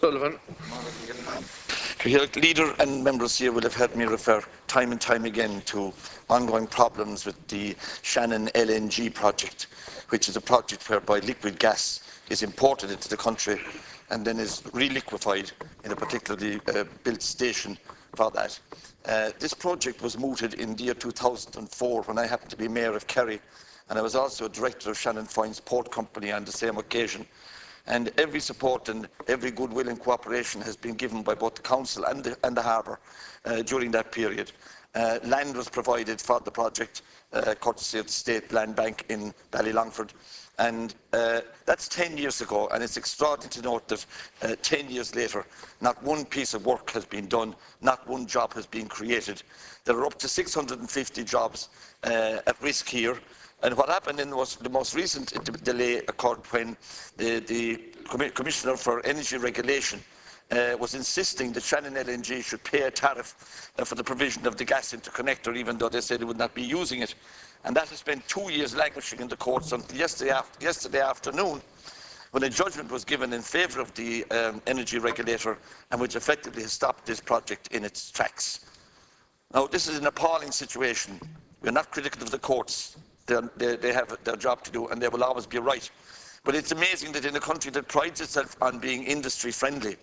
Sullivan. Leader and members here will have heard me refer time and time again to ongoing problems with the Shannon LNG project, which is a project whereby liquid gas is imported into the country and then is reliquefied in a particularly built station for that. This project was mooted in the year 2004 when I happened to be Mayor of Kerry, and I was also a director of Shannon Foynes Port Company on the same occasion. And every support and every goodwill and cooperation has been given by both the council and the harbour during that period. Land was provided for the project, courtesy of the State Land Bank in Ballylongford. And that's 10 years ago, and it's extraordinary to note that 10 years later, not one piece of work has been done, not one job has been created. There are up to 650 jobs at risk here. And what happened in the most recent delay occurred when the Commissioner for Energy Regulation was insisting that Shannon LNG should pay a tariff for the provision of the gas interconnector, even though they said they would not be using it. And that has spent 2 years languishing in the courts until yesterday afternoon, when a judgment was given in favour of the Energy Regulator, and which effectively has stopped this project in its tracks. Now, this is an appalling situation. We're not critical of the courts. They have their job to do, and they will always be right. But it's amazing that in a country that prides itself on being industry friendly,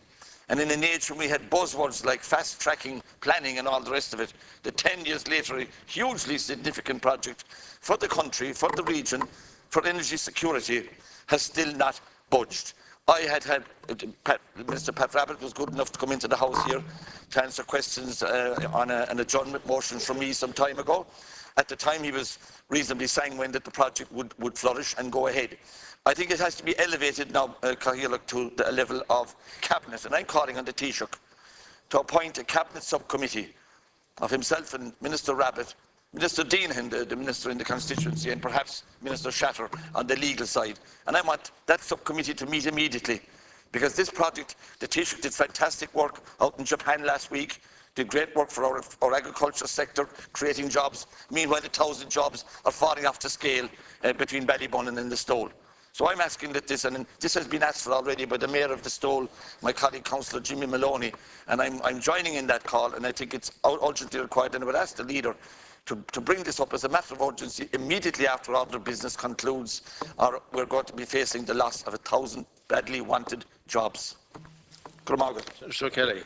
and in an age when we had buzzwords like fast tracking planning and all the rest of it, that 10 years later a hugely significant project for the country, for the region, for energy security has still not budged. I had Mr. Pat Rabbit was good enough to come into the House here to answer questions on an adjournment motion from me some time ago. At the time, he was reasonably sanguine that the project would flourish and go ahead. I think it has to be elevated now, to the level of Cabinet, and I'm calling on the Taoiseach to appoint a Cabinet subcommittee of himself and Minister Rabbit, Minister Dean, the Minister in the constituency, and perhaps Minister Shatter on the legal side. And I want that subcommittee to meet immediately, because this project, the Taoiseach did fantastic work out in Japan last week, did great work for our agriculture sector, creating jobs. Meanwhile, 1,000 jobs are falling off the scale between Ballybunnon and the Stole. So I'm asking that this, and this has been asked for already by the Mayor of the Stole, my colleague Councillor Jimmy Maloney, and I'm joining in that call, and I think it's urgently required, and I would ask the Leader to bring this up as a matter of urgency immediately after other business concludes, or we're going to be facing the loss of 1,000 badly wanted jobs. Sir Kelly.